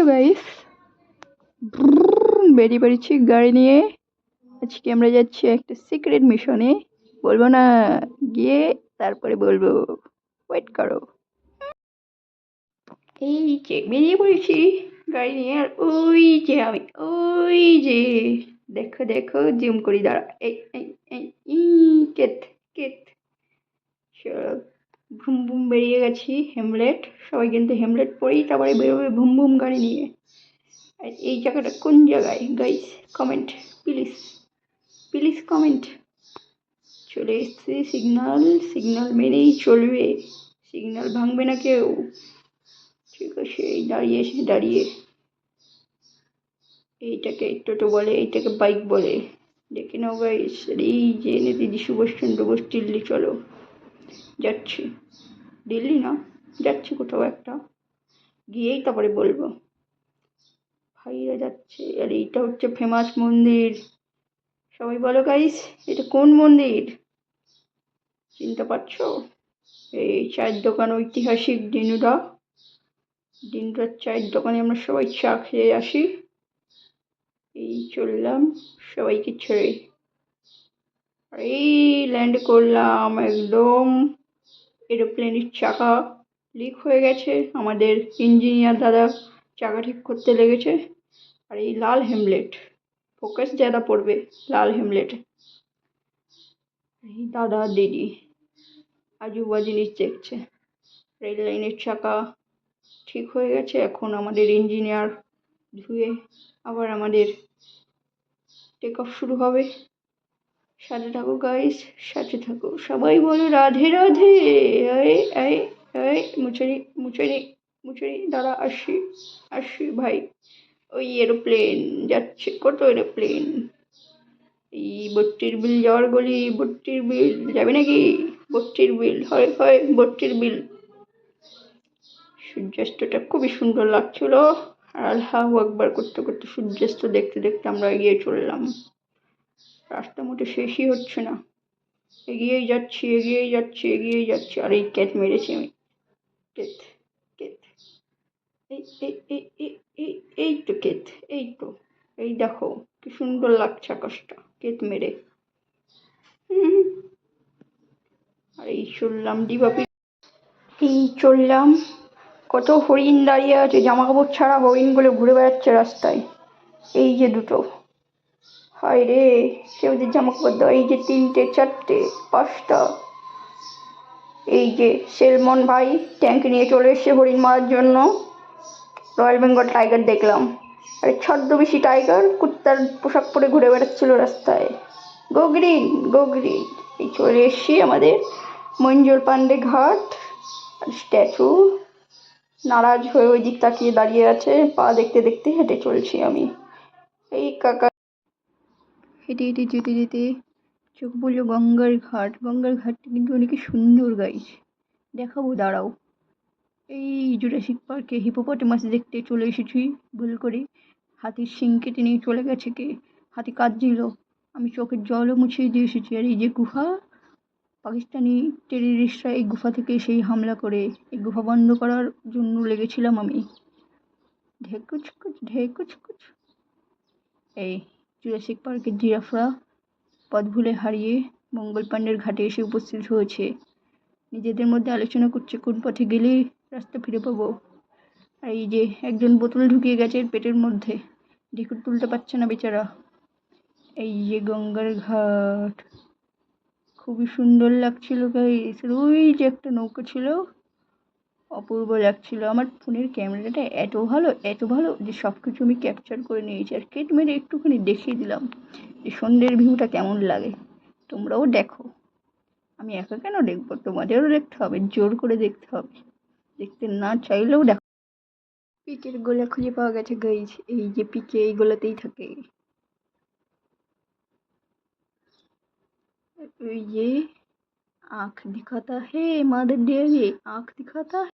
Guys, বেরিয়ে পড়েছি গাড়ি নিয়ে। আজকে আমরা যাচ্ছি একটা সিক্রেট মিশনে। বলবো না, গিয়ে তারপরে বলবো। ওয়েট করো। এই যে বেরিয়ে পড়েছি গাড়ি নিয়ে, আর ওই যে আমি, ওই যে দেখো দেখো, জুম করি, দাঁড়া। এই এই এই ই কেত কেত চলো। ভুম ভুম বেরিয়ে গেছি। হেমলেট, সবাই কিন্তু হেমলেট পরেই তারপরে বেরোবে ভুম ভুম গাড়ি নিয়ে। আর এই জায়গাটা কোন জায়গায় guys? Comment please, please comment. চলে এসছি, সিগন্যাল সিগন্যাল মেনেই চলবে, সিগন্যাল ভাঙবে না কেউ। ঠিক আছে, এই দাঁড়িয়ে। এইটাকে টোটো বলে, এইটাকে বাইক বলে। দেখে নাও গাইস। এই যে নেতাজি সুভাষচন্দ্র বোস দিল্লি, চলো যাচ্ছি। দিল্লি না, যাচ্ছি কোথাও একটা, গিয়েই তারপরে বলবো। ভাইরা যাচ্ছে। আর এইটা হচ্ছে ফেমাস মন্দির। সবাই বলো গাইস, এটা কোন মন্দির? চিনতে পারছো? এই চায়ের দোকান, ঐতিহাসিক দিনুরার চায়ের দোকানে আমরা সবাই চা খেয়ে আসি। এই চললাম সবাইকে ছেড়ে। আর এই ল্যান্ড করলাম একদম। এরোপ্লেনের চাকা লিক হয়ে গেছে, আমাদের ইঞ্জিনিয়ার দাদা চাকা ঠিক করতে লেগেছে। আর এই লাল হেমলেট, ফোকাস জ্যাদা পড়বে লাল হেমলেট। এই দাদা দিদি আজুবা জিনিস দেখছে। রেল লাইনের চাকা ঠিক হয়ে গেছে, এখন আমাদের ইঞ্জিনিয়ার ধুয়ে আবার আমাদের টেক অফ শুরু হবে। সাথে থাকো গাইস, সাথে থাকো। সবাই বলো রাধে রাধে। এই এই এই মুচুরি মুচুরি মুচুরি, দাঁড়া, আসি আসি ভাই। ওই এরোপ্লেন যাচ্ছে, কত এরোপ্লেন। এই বট্টির বিল যাওয়ার গলি, বট্টির বিল যাবে নাকি? বট্টির বিল, হয় হয় বট্টির বিল। সূর্যাস্তটা খুবই সুন্দর লাগছিল। আর আল্লাহু আকবার করতে করতে সূর্যাস্ত দেখতে দেখতে আমরা এগিয়ে চললাম। রাস্তা মোটে শেষই হচ্ছে না, এগিয়েই যাচ্ছি এগিয়েই যাচ্ছি এগিয়েই যাচ্ছি। আর এই ক্যাট মেরেছি আমি, কেত কেত। এই এই এই এই এই এই তো কেত, এই তো, এই দেখো কি সুন্দর লাগছে আকাশটা কেত মেরে। আর এই চললাম ডিবাপি, এই চললাম। কত হরিণ দাঁড়িয়ে আছে, জামা কাপড় ছাড়া হরিণগুলো ঘুরে বেড়াচ্ছে রাস্তায়। এই যে দুটো, হায় রে, সে ওদের জামা কাপড় দেওয়া। এই যে তিনটে, চারটে, পাঁচটা। এই যে সেলমন ভাই ট্যাঙ্ক নিয়ে চলে এসছে হরিণ মারার জন্য। রয়্যাল বেঙ্গল টাইগার দেখলাম, আর ছদ্মবেশী টাইগার কুত্তার পোশাক পরে ঘুরে বেড়াচ্ছিল রাস্তায়। Go green go green. এই চলে এসছি আমাদের মঞ্জুর পান্ডে ঘাট। স্ট্যাচু নারাজ হয়ে ওই দিক তাকিয়ে দাঁড়িয়ে আছে, পা দেখতে দেখতে হেঁটে চলছি আমি। এই কাকা হেঁটে হেঁটে যেতে যেতে চোখ বললো গঙ্গার ঘাট। গঙ্গার ঘাটটা কিন্তু অনেক সুন্দর গাইছে, দেখাবো, দাঁড়াও। এই জুরাসিক পার্কে হিপোপটেমাস দেখতে চলে এসেছি ভুল করে। হাতির শিং কেটে নিয়ে চলে গেছে কে, হাতি কাঁদছিল, আমি চোখের জলও মুছিয়ে দিয়ে এসেছি। আর এই যে গুহা, পাকিস্তানি টেররিস্টরা এই গুহা থেকে সেই হামলা করে, এই গুহা বন্ধ করার জন্য লেগেছিলাম আমি। ঢেকুচকুচ ঢেকুচকুচ। এই জুরাসিক পার্কের জিরাফরা পথ ভুলে হারিয়ে মঙ্গল পাণ্ডের ঘাটে এসে উপস্থিত হয়েছে। নিজেদের মধ্যে আলোচনা করছে কোন পথে গেলে রাস্তা ফিরে পাবো। আর এই যে একজন বোতল ঢুকিয়ে গেছে এর পেটের মধ্যে, ঢেকুর তুলতে পারছে না বেচারা। এই যে গঙ্গার ঘাট, খুবই সুন্দর লাগছিল গাইস। ওই যে একটা নৌকা ছিল, অপূর্ব লাগছিল। আমার ফোনের ক্যামেরাটা এত ভালো যে সবকিছু আমি ক্যাপচার করে নিয়েছি। আর কেট মেরে একটুখানি দেখিয়ে দিলাম যে সন্ধ্যের ভিউটা কেমন লাগে। তোমরাও দেখো, আমি একা কেন দেখবো, তোমাদেরও দেখতে হবে, জোর করে দেখতে হবে, দেখতে না চাইলেও দেখো। পিকের গোলা খুঁজে পাওয়া গেছে গাইস। এই যে পিকে এই গোলাতেই থাকে। ওই যে आँख दिखाता है मदर डेयरी, आँख दिखाता